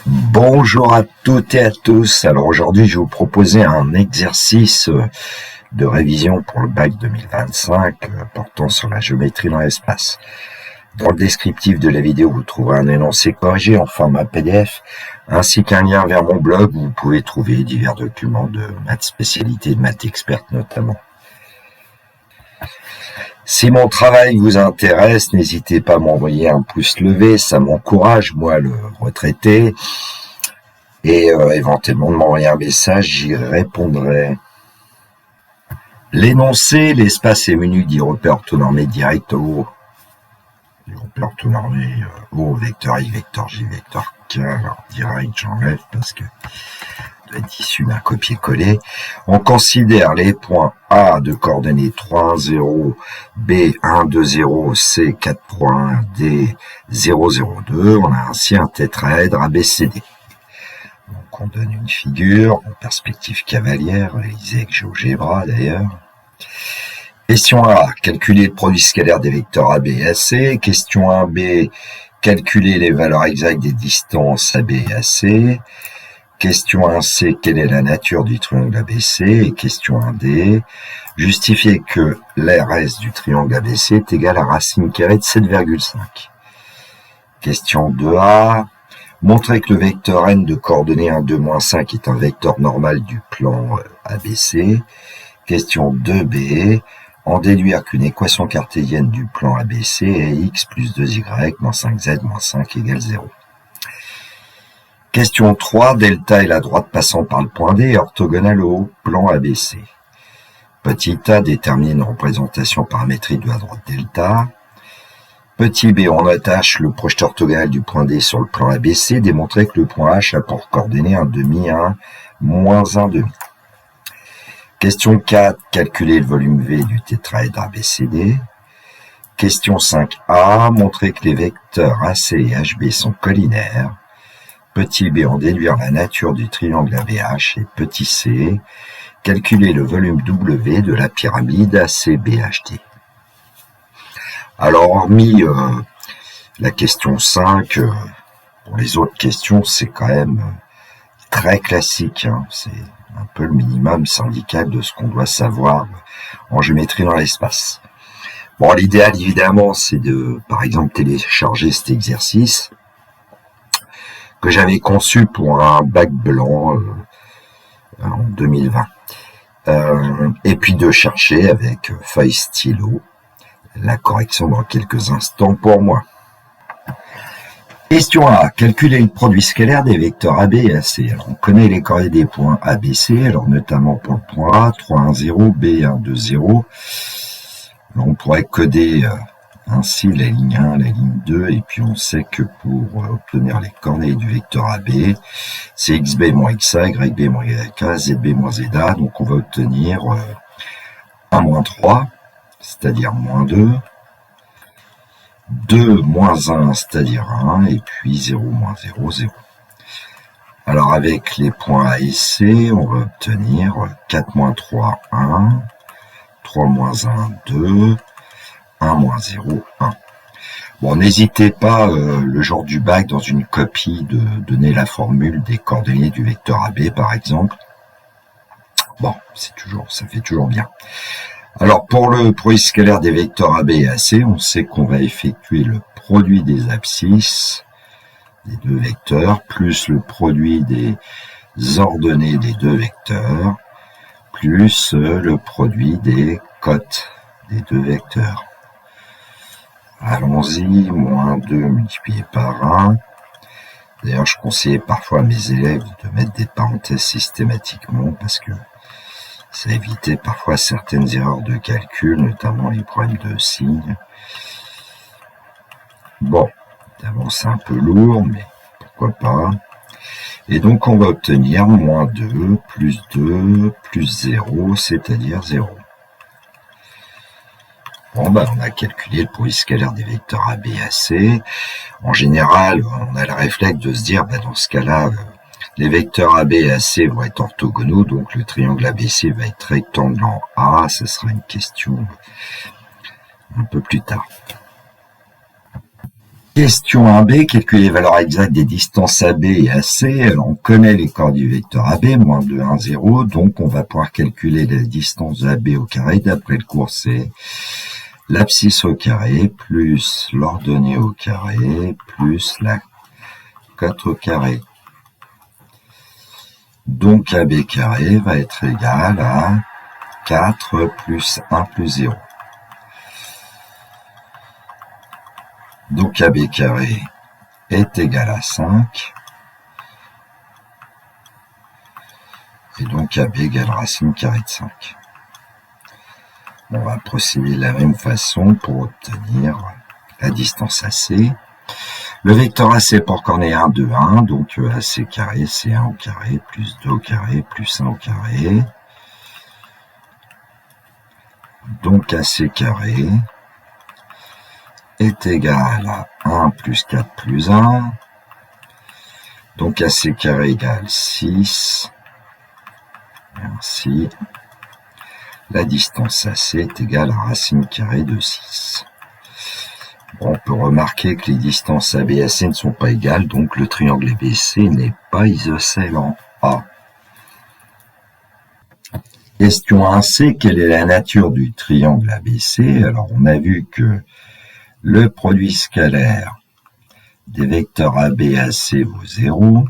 Bonjour à toutes et à tous. Alors aujourd'hui, je vais vous proposer un exercice de révision pour le bac 2025 portant sur la géométrie dans l'espace. Dans le descriptif de la vidéo, vous trouverez un énoncé corrigé en format PDF, ainsi qu'un lien vers mon blog où vous pouvez trouver divers documents de maths spécialité, de maths experte notamment. Si mon travail vous intéresse, n'hésitez pas à m'envoyer un pouce levé, ça m'encourage, moi le retraité, et éventuellement de m'envoyer un message, j'y répondrai. L'énoncé, l'espace est menu du repère orthonormé direct au repère orthonormé au vecteur i, vecteur j, vecteur k. Alors direct, j'enlève parce que doit être issu d'un copier-coller. On considère les points A de coordonnées 3, 1, 0, B, 1, 2, 0, C, 4, 3, 1, D, 0, 0, 2. On a ainsi un tétraèdre ABCD. Donc on donne une figure en perspective cavalière, réalisée avec GeoGebra d'ailleurs. Question A, calculer le produit scalaire des vecteurs AB et AC. Question 1B, calculer les valeurs exactes des distances AB et AC. Question 1C, quelle est la nature du triangle ABC? Et question 1D, justifier que l'RS du triangle ABC est égal à racine carrée de 7,5. Question 2A, montrer que le vecteur n de coordonnées 1, 2, 5 est un vecteur normal du plan ABC. Question 2B, en déduire qu'une équation cartésienne du plan ABC est x plus 2y moins 5z moins 5 égale 0. Question 3, delta est la droite passant par le point D orthogonale au plan ABC. Petit a détermine une représentation paramétrique de la droite delta. Petit b, on attache le projeté orthogonal du point D sur le plan ABC, démontrer que le point H a pour coordonnées 1 demi, 1, moins 1 demi. Question 4, calculer le volume V du tétraèdre ABCD. Question 5a, montrer que les vecteurs AC et HB sont collinaires. Petit b, en déduire la nature du triangle ABH. Et petit c, calculer le volume W de la pyramide ACBHD. Alors, hormis la question 5, pour les autres questions, c'est quand même très classique. C'est un peu le minimum syndical de ce qu'on doit savoir en géométrie dans l'espace. Bon, l'idéal, évidemment, c'est de, par exemple, télécharger cet exercice que j'avais conçu pour un bac blanc en 2020. Et puis de chercher avec feuille stylo la correction dans quelques instants pour moi. Question A. Calculer le produit scalaire des vecteurs AB et AC. Alors, on connaît les coordonnées des points ABC, alors notamment pour le point A, 3, 1, 0, B, 1, 2, 0. Alors, on pourrait coder ainsi la ligne 1, la ligne 2, et puis on sait que pour obtenir les coordonnées du vecteur AB, c'est xb moins xa, yb moins yk, zb moins za, donc on va obtenir 1 moins 3, c'est-à-dire moins 2, 2 moins 1, c'est-à-dire 1, et puis 0 moins 0, 0. Alors avec les points A et C, on va obtenir 4 moins 3, 1, 3 moins 1, 2, 1 moins 0, 1. Bon, n'hésitez pas, le jour du bac, dans une copie, de donner la formule des coordonnées du vecteur AB, par exemple. Bon, ça fait toujours bien. Alors, pour le produit scalaire des vecteurs AB et AC, on sait qu'on va effectuer le produit des abscisses des deux vecteurs, plus le produit des ordonnées des deux vecteurs, plus le produit des cotes des deux vecteurs. Allons-y, moins 2 multiplié par 1. D'ailleurs, je conseille parfois à mes élèves de mettre des parenthèses systématiquement parce que ça évitait parfois certaines erreurs de calcul, notamment les problèmes de signes. Bon, évidemment, c'est un peu lourd, mais pourquoi pas. Et donc, on va obtenir moins 2 plus 0, c'est-à-dire 0. Bon, on a calculé le produit scalaire des vecteurs AB et AC. En général, on a le réflexe de se dire, dans ce cas-là, les vecteurs AB et AC vont être orthogonaux, donc le triangle ABC va être rectangle en A. Ce sera une question un peu plus tard. Question 1b, calculer les valeurs exactes des distances AB et AC. Alors, on connaît les coordonnées du vecteur AB, moins 2, 1, 0. Donc, on va pouvoir calculer la distance de AB au carré. D'après le cours, c'est l'abscisse au carré, plus l'ordonnée au carré, plus la cote au carré. Donc, AB carré va être égal à 4 plus 1 plus 0. Donc, AB carré est égal à 5. Et donc, AB égale racine carrée de 5. On va procéder de la même façon pour obtenir la distance AC. Le vecteur AC pour coordonnée 1, 2, 1. Donc, AC carré, c'est 1 au carré, plus 2 au carré, plus 1 au carré. Donc, AC carré est égal à 1 plus 4 plus 1. Donc, AC carré égale 6. Et ainsi, la distance AC est égale à racine carrée de 6. Bon, on peut remarquer que les distances AB et AC ne sont pas égales, donc le triangle ABC n'est pas isocèle en A. Question 1c, quelle est la nature du triangle ABC? Alors, on a vu que le produit scalaire des vecteurs AB et AC vaut 0.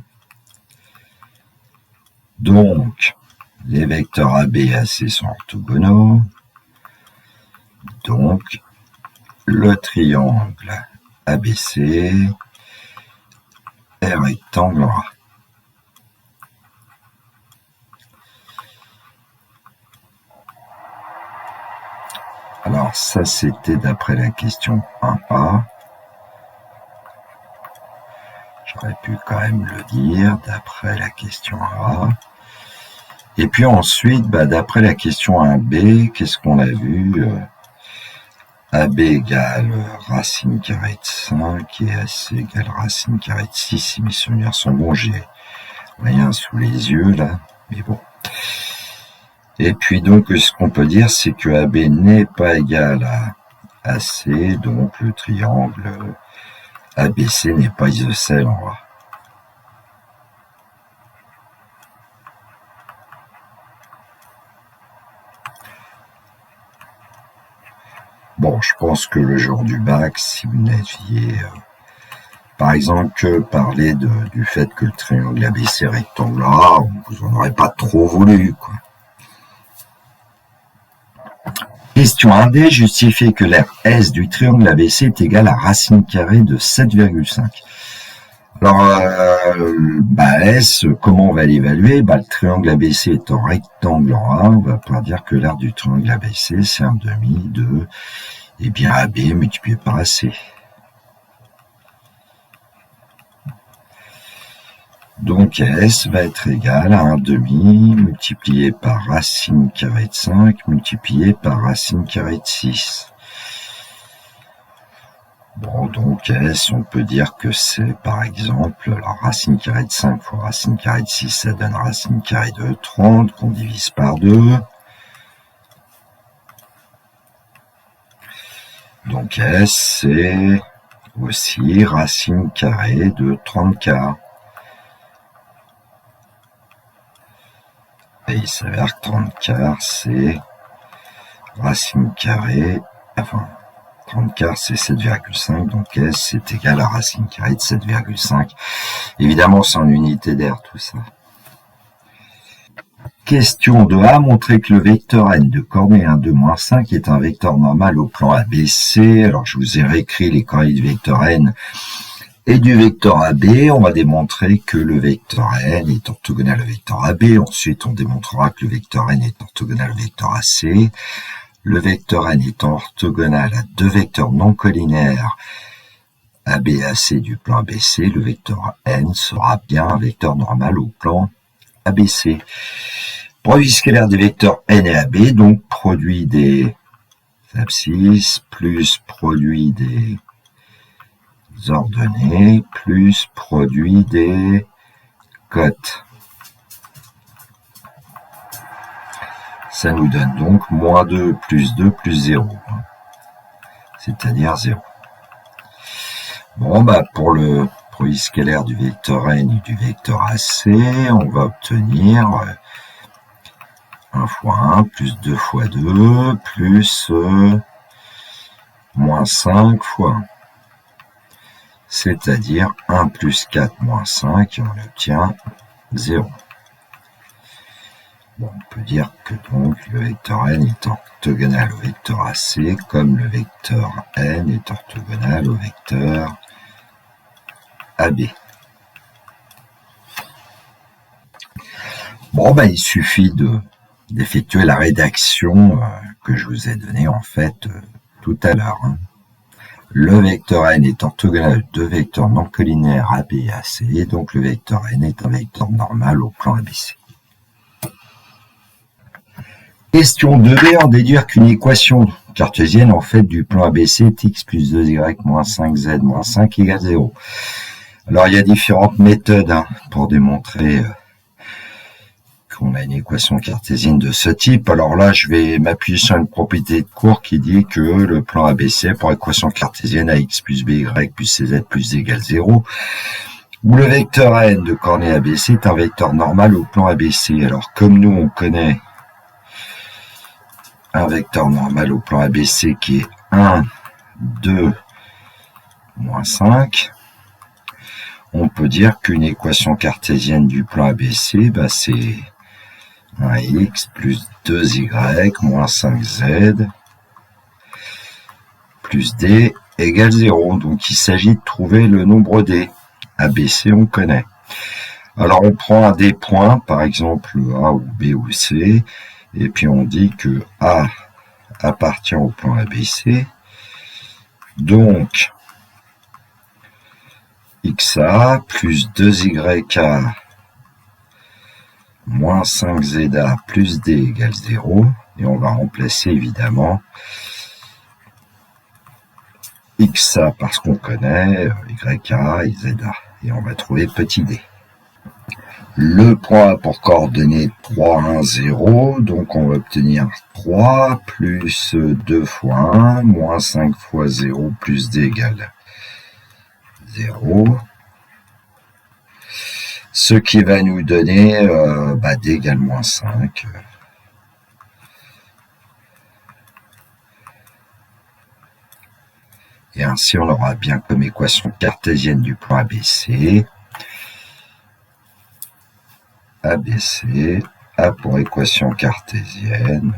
Donc, les vecteurs AB et AC sont orthogonaux. Donc, le triangle ABC est rectangle en A. Alors, ça, c'était d'après la question 1A. J'aurais pu quand même le dire, d'après la question 1A. Et puis ensuite, d'après la question 1B, qu'est-ce qu'on a vu? AB égale racine carrée de 5 et AC égale racine carrée de 6. Si mes souvenirs sont bons, j'ai rien sous les yeux là, mais bon. Et puis donc, ce qu'on peut dire, c'est que AB n'est pas égal à AC, donc le triangle ABC n'est pas isocèle en A. Bon, je pense que le jour du bac, si vous n'aviez, par exemple, que parler du fait que le triangle ABC est rectangulaire, vous n'en aurez pas trop voulu, quoi. Question 1D, justifier que l'aire S du triangle ABC est égale à racine carrée de 7,5. Alors, S, comment on va l'évaluer? Le triangle ABC étant rectangle en A, on va pouvoir dire que l'aire du triangle ABC, c'est un demi de, eh bien, AB multiplié par AC. Donc, S va être égal à un demi multiplié par racine carrée de 5 multiplié par racine carrée de 6. Bon, donc S, on peut dire que c'est, par exemple, alors racine carrée de 5 fois racine carrée de 6, ça donne racine carrée de 30, qu'on divise par 2. Donc S, c'est aussi racine carrée de 30K. Et il s'avère que 30K, c'est racine carrée, enfin, 30K, c'est 7,5, donc S, c'est égal à racine carrée de 7,5. Évidemment, c'est en unité d'air, tout ça. Question 2A, montrer que le vecteur n de coordonnées 1, 2, moins 5 est un vecteur normal au plan ABC. Alors, je vous ai réécrit les coordonnées du vecteur n et du vecteur AB. On va démontrer que le vecteur n est orthogonal au vecteur AB. Ensuite, on démontrera que le vecteur n est orthogonal au vecteur AC. Le vecteur n étant orthogonal à deux vecteurs non collinaires AB et AC du plan ABC, le vecteur n sera bien un vecteur normal au plan ABC. Produit scalaire des vecteurs n et AB, donc produit des abscisses plus produit des ordonnées plus produit des cotes. Ça nous donne donc moins 2 plus 2 plus 0, c'est-à-dire 0. Bon, bah, pour le produit scalaire du vecteur n et du vecteur AC, on va obtenir 1 fois 1 plus 2 fois 2 plus moins 5 fois 1. C'est-à-dire 1 plus 4 moins 5, et on obtient 0. Bon, on peut dire que donc le vecteur n est orthogonal au vecteur AC, comme le vecteur n est orthogonal au vecteur AB. Bon, ben, il suffit d'effectuer la rédaction que je vous ai donnée en fait tout à l'heure. Le vecteur n est orthogonal à deux vecteurs non collinaires AB et AC, donc le vecteur n est un vecteur normal au plan ABC. Question 2b, en déduire qu'une équation cartésienne en fait du plan ABC est x plus 2y moins 5z moins 5 égale 0. Alors il y a différentes méthodes pour démontrer qu'on a une équation cartésienne de ce type. Alors là, je vais m'appuyer sur une propriété de cours qui dit que le plan ABC pour équation cartésienne ax plus by plus cz plus d égale 0, où le vecteur n de coordonnées ABC est un vecteur normal au plan ABC. Alors comme nous on connaît un vecteur normal au plan ABC qui est 1, 2, moins 5, on peut dire qu'une équation cartésienne du plan ABC, bah c'est 1x plus 2y moins 5z plus d égale 0. Donc il s'agit de trouver le nombre d. ABC on connaît. Alors on prend un des points, par exemple A ou B ou C, et puis on dit que A appartient au plan ABC. Donc xa plus 2ya moins 5za plus d égale 0. Et on va remplacer évidemment xa parce qu'on connaît ya et za. Et on va trouver petit d. Le point pour coordonnées 3, 1, 0, donc on va obtenir 3 plus 2 fois 1, moins 5 fois 0 plus d égale 0. Ce qui va nous donner d égale moins 5. Et ainsi on aura bien comme équation cartésienne du plan ABC. ABC, A pour équation cartésienne,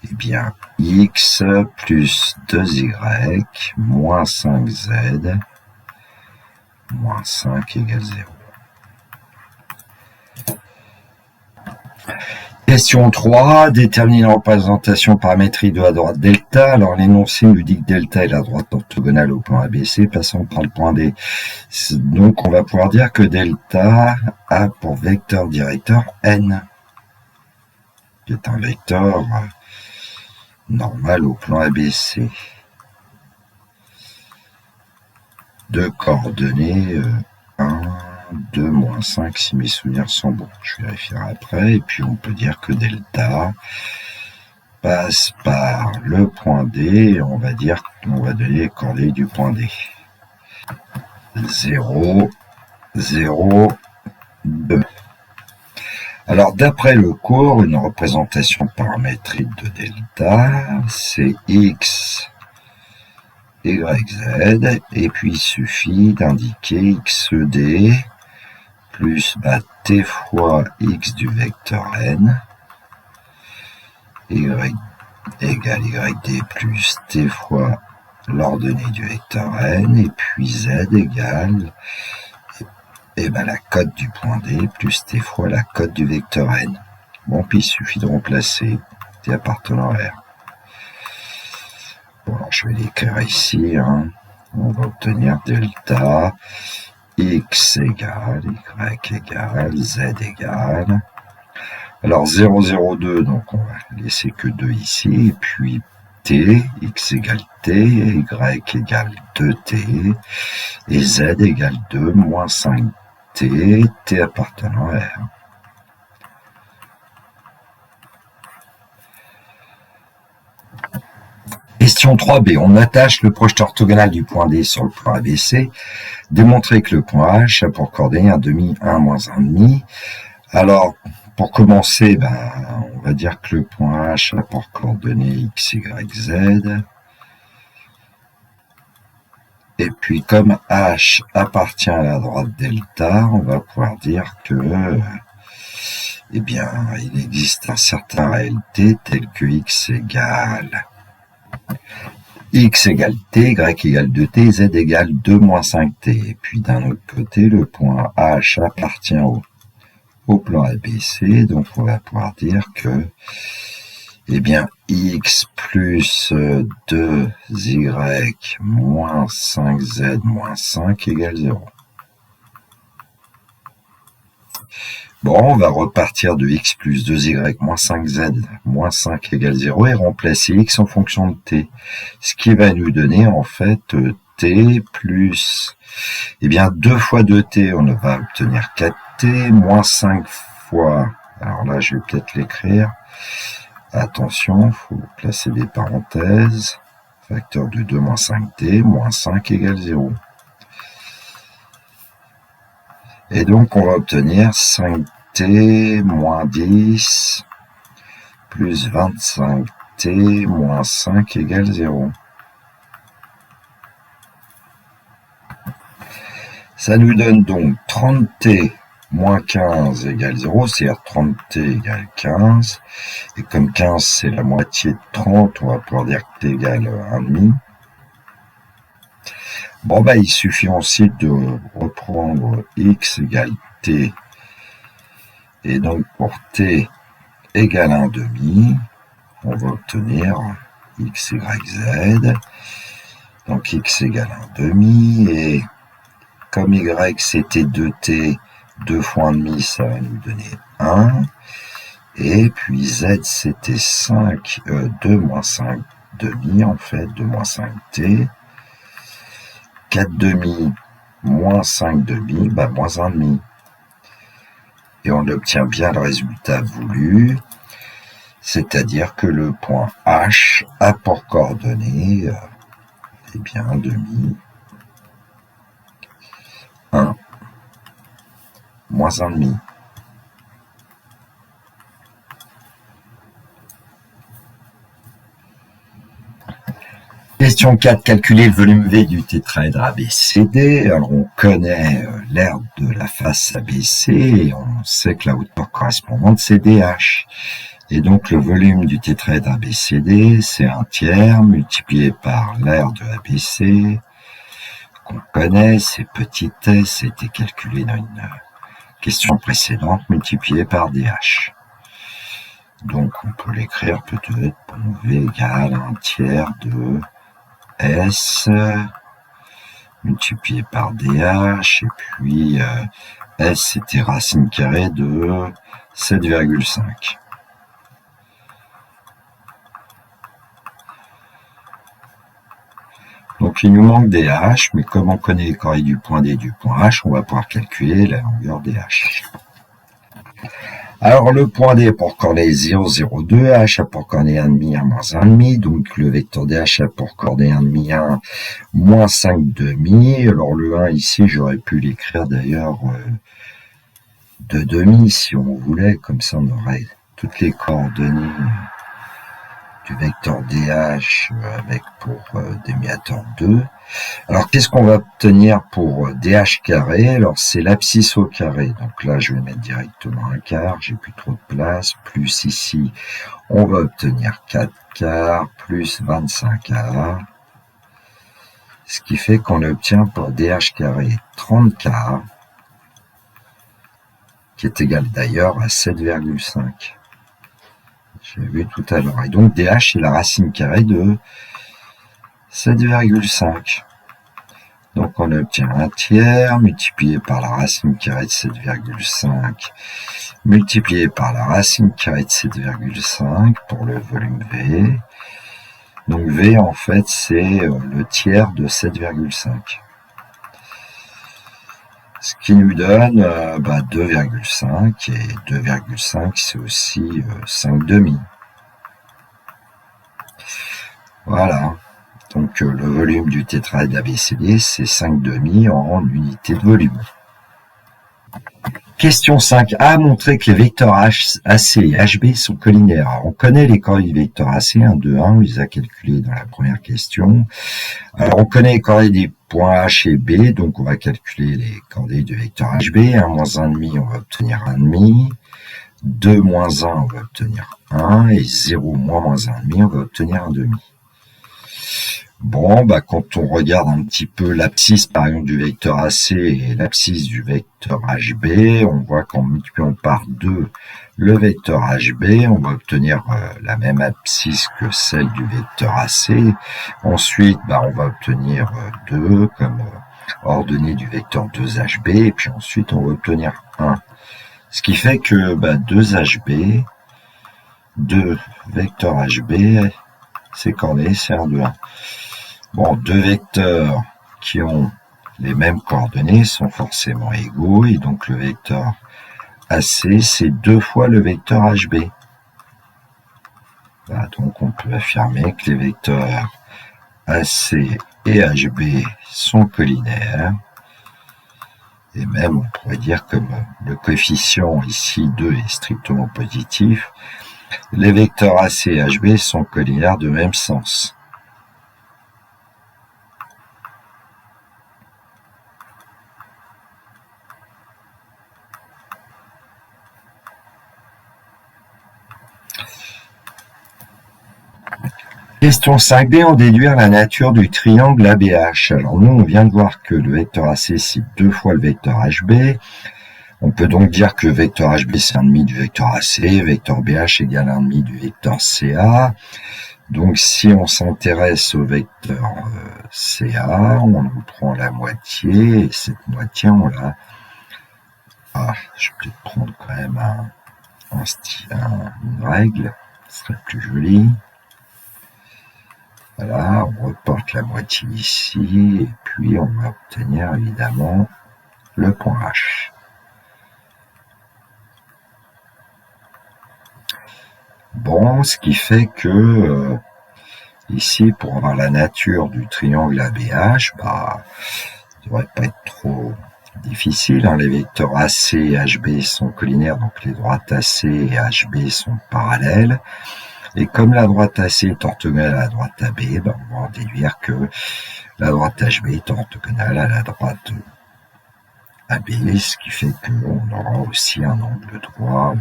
eh bien x plus 2y moins 5z moins 5 égale 0. Question 3, déterminer la représentation paramétrique de la droite delta. Alors l'énoncé nous dit que delta est la droite orthogonale au plan ABC, passons par le point D. Donc on va pouvoir dire que delta a pour vecteur directeur n, qui est un vecteur normal au plan ABC. De coordonnées 1, 2, moins 5 si mes souvenirs sont bons. Je vérifierai après. Et puis on peut dire que delta passe par le point D et on va dire qu'on va donner les coordonnées du point D. 0, 0, 2. Alors d'après le cours, une représentation paramétrique de delta, c'est x, y, z, et puis il suffit d'indiquer xd plus t fois x du vecteur n, y égale yd plus t fois l'ordonnée du vecteur n, et puis z égale la cote du point D plus t fois la cote du vecteur n. Bon, puis il suffit de remplacer t appartenant à R. Bon, alors je vais l'écrire ici. On va obtenir delta x égale, y égale, z égale. Alors 0, 0, 2, donc on va laisser que 2 ici. Et puis t, x égale t, y égale 2t, et z égale 2 moins 5t, t appartenant à R. Question 3b. On attache le projeteur orthogonal du point D sur le plan ABC. Démontrer que le point H a pour coordonnées 1 demi, 1 moins 1 demi. Alors, pour commencer, on va dire que le point H a pour coordonnées x, y, z. Et puis, comme H appartient à la droite delta, on va pouvoir dire que, il existe un certain réalité tel que x égale t, y égale 2t, z égale 2 moins 5t. Et puis, d'un autre côté, le point H appartient au plan ABC, donc on va pouvoir dire que x plus 2y moins 5z moins 5 égale 0. Bon, on va repartir de x plus 2y moins 5z moins 5 égale 0 et remplacer x en fonction de t. Ce qui va nous donner en fait t plus 2 fois 2t, on va obtenir 4t, moins 5 fois, alors là je vais peut-être l'écrire, attention, il faut placer des parenthèses, facteur de 2 moins 5t, moins 5 égale 0. Et donc on va obtenir 5t moins 10 plus 25t moins 5 égale 0. Ça nous donne donc 30t moins 15 égale 0, c'est-à-dire 30t égale 15. Et comme 15 c'est la moitié de 30, on va pouvoir dire que t égale 1,5. Bon, il suffit ensuite de reprendre x égale t. Et donc, pour t égale 1,5, on va obtenir x, y, z. Donc, x égale 1,5. Et comme y c'était 2t, 2 fois 1,5, ça va nous donner 1. Et puis z c'était 2 moins 5 demi, en fait, 2 moins 5t. 4 demi moins 5 demi, moins 1,5. Et on obtient bien le résultat voulu, c'est-à-dire que le point H a pour coordonnées, 1,5, 1, moins 1,5. Question 4, calculer le volume V du tétraèdre ABCD. Alors on connaît l'aire de la face ABC et on sait que la hauteur correspondante c'est DH. Et donc le volume du tétraèdre ABCD c'est 1/3 multiplié par l'aire de ABC qu'on connaît, c'est petit s, c'était calculé dans une question précédente, multiplié par DH. Donc on peut l'écrire peut-être pour V égale 1/3 de S multiplié par DH, et puis S c'était racine carrée de 7,5. Donc il nous manque DH, mais comme on connaît les coordonnées du point D et du point H, on va pouvoir calculer la longueur DH. Alors, le point D a pour coordonnées 0, 0, 2, H a pour coordonnées 1,5, 1, moins 1,5, donc le vecteur DH a pour coordonnées 1,5, 1, moins 5 demi. Alors, le 1 ici, j'aurais pu l'écrire d'ailleurs de demi si on voulait, comme ça on aurait toutes les coordonnées du vecteur DH avec pour démiateur 2. Alors, qu'est-ce qu'on va obtenir pour DH carré? Alors, c'est l'abscisse au carré. Donc là, je vais mettre directement un quart. J'ai plus trop de place. Plus ici, on va obtenir 4 quarts plus 25 quarts. Ce qui fait qu'on obtient pour DH carré 30 quarts, qui est égal d'ailleurs à 7,5. J'ai vu tout à l'heure. Et donc, DH est la racine carrée de 7,5. Donc, on obtient 1/3 multiplié par la racine carrée de 7,5 multiplié par la racine carrée de 7,5 pour le volume V. Donc, V, en fait, c'est le tiers de 7,5. Ce qui nous donne 2,5, et 2,5 c'est aussi 5 demi. Voilà. Donc le volume du tétraèdre ABCD, c'est 5,5 en unité de volume. Question 5. A a montré que les vecteurs AC et HB sont collinaires. Alors, on connaît les coordonnées du vecteur AC, 1, 2, 1, on les a calculés dans la première question. Alors, on connaît les coordonnées des points H et B, donc on va calculer les coordonnées du vecteur HB. 1 moins 1,5, on va obtenir 1,5. 2 moins 1, on va obtenir 1. Et 0 moins 1,5, on va obtenir 1,5. Bon, quand on regarde un petit peu l'abscisse, par exemple, du vecteur AC et l'abscisse du vecteur HB, on voit qu'en multipliant par 2 le vecteur HB, on va obtenir la même abscisse que celle du vecteur AC. Ensuite, on va obtenir 2 comme ordonnée du vecteur 2HB, et puis ensuite, on va obtenir 1. Ce qui fait que 2HB, 2 vecteurs HB, c'est coordonnées, c'est 1, 2, 1. Bon, deux vecteurs qui ont les mêmes coordonnées sont forcément égaux, et donc le vecteur AC, c'est 2 fois le vecteur HB. Voilà, donc on peut affirmer que les vecteurs AC et HB sont collinaires, et même on pourrait dire comme le coefficient ici 2 est strictement positif, les vecteurs AC et HB sont collinaires de même sens. Question 5b, on déduire la nature du triangle ABH. Alors nous, on vient de voir que le vecteur AC, c'est 2 fois le vecteur HB. On peut donc dire que le vecteur HB, c'est 1,5 du vecteur AC, vecteur BH égale 1,5 du vecteur CA. Donc si on s'intéresse au vecteur CA, on en prend la moitié, et cette moitié, on la... je vais peut-être prendre quand même une règle, ce serait plus joli. Voilà, on reporte la moitié ici, et puis on va obtenir évidemment le point H. Bon, ce qui fait que ici, pour avoir la nature du triangle ABH, ça ne devrait pas être trop difficile. Les vecteurs AC et HB sont collinaires, donc les droites AC et HB sont parallèles. Et comme la droite AC est orthogonale à la droite AB, on va en déduire que la droite HB est orthogonale à la droite AB, ce qui fait qu'on aura aussi un angle droit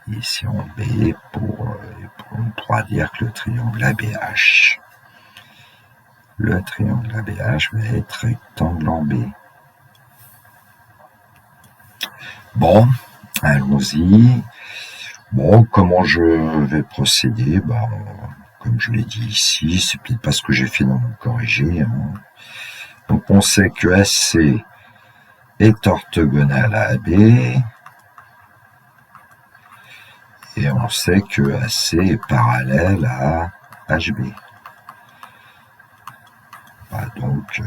ici en B, on pourra dire que le triangle ABH va être rectangle en B. Bon, allons-y. Bon, comment je vais procéder? Comme je l'ai dit ici, c'est peut-être pas ce que j'ai fait dans mon corrigé. Donc on sait que AC est orthogonal à AB, et on sait que AC est parallèle à HB. Donc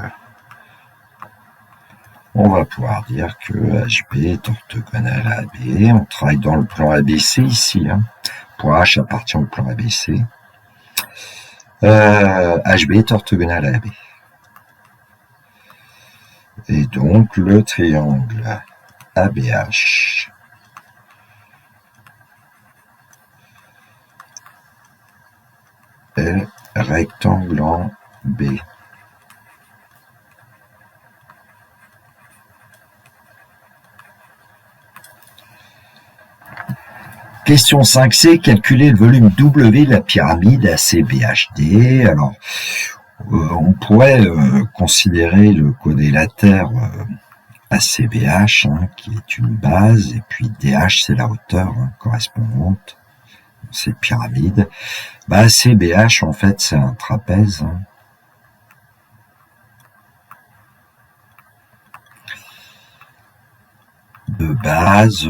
on va pouvoir dire que HB est orthogonal à AB. On travaille dans le plan ABC ici. Point H appartient au plan ABC. HB est orthogonal à AB. Et donc le triangle ABH est rectangle en B. Question 5c, calculer le volume W de la pyramide ACBHD. Alors, on pourrait considérer le quadrilatère ACBH, qui est une base, et puis DH, c'est la hauteur correspondante à cette pyramide. ACBH, en fait, c'est un trapèze. De base...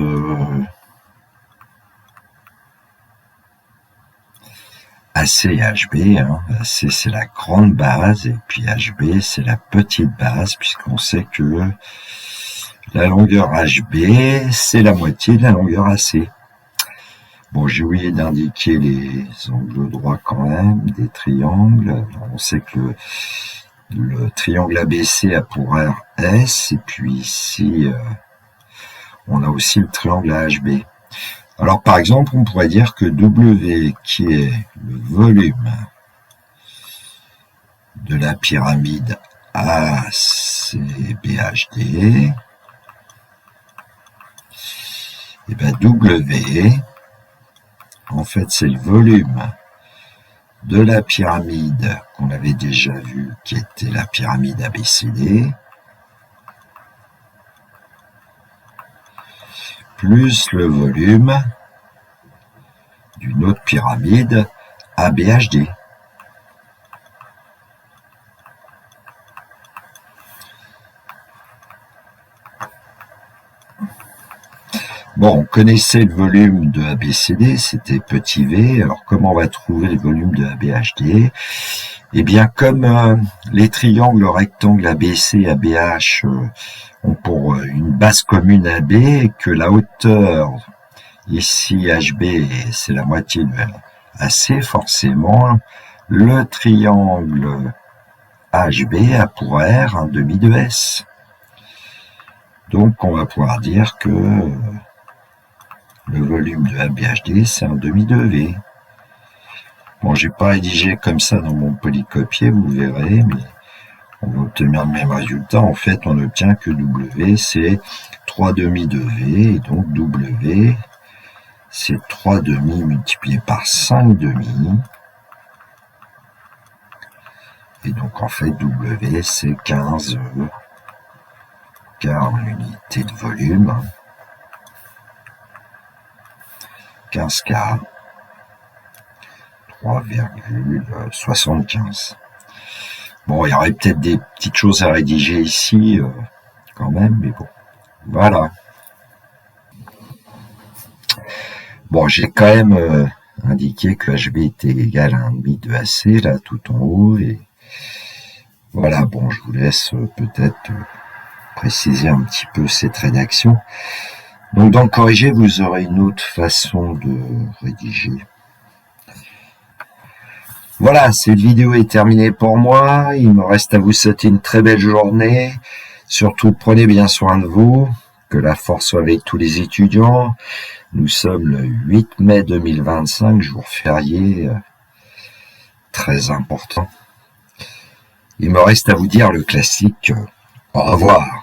AC et HB, AC c'est la grande base, et puis HB c'est la petite base, puisqu'on sait que la longueur HB c'est la moitié de la longueur AC. Bon, j'ai oublié d'indiquer les angles droits quand même, des triangles. Alors, on sait que le triangle ABC a pour aire S, et puis ici, on a aussi le triangle AHB. Alors, par exemple, on pourrait dire que W, qui est le volume de la pyramide ACBHD, et bien W, en fait, c'est le volume de la pyramide qu'on avait déjà vu, qui était la pyramide ABCD, plus le volume d'une autre pyramide ABHD. Bon, on connaissait le volume de ABCD, c'était petit v. Alors, comment on va trouver le volume de ABHD? Eh bien, comme les triangles rectangles ABC et ABH ont pour une base commune AB, et que la hauteur, ici HB, c'est la moitié de AC, forcément, le triangle HB a pour aire un demi de S. Donc, on va pouvoir dire que le volume de ABHD, c'est un demi de V. Bon, j'ai pas rédigé comme ça dans mon polycopier, vous verrez, mais on va obtenir le même résultat. En fait, on obtient que W, c'est 3 demi de V, et donc W, c'est 3 demi multiplié par 5 demi. Et donc, en fait, W, c'est 15 car en unité de volume, 15 K, 3,75. Bon, il y aurait peut-être des petites choses à rédiger ici, quand même, mais bon, voilà. Bon, j'ai quand même indiqué que HB était égal à 1,5 de AC, là, tout en haut, et voilà, bon, je vous laisse peut-être préciser un petit peu cette rédaction. Donc, dans le corrigé, vous aurez une autre façon de rédiger. Voilà, cette vidéo est terminée pour moi. Il me reste à vous souhaiter une très belle journée. Surtout, prenez bien soin de vous. Que la force soit avec tous les étudiants. Nous sommes le 8 mai 2025, jour férié très important. Il me reste à vous dire le classique. Au revoir.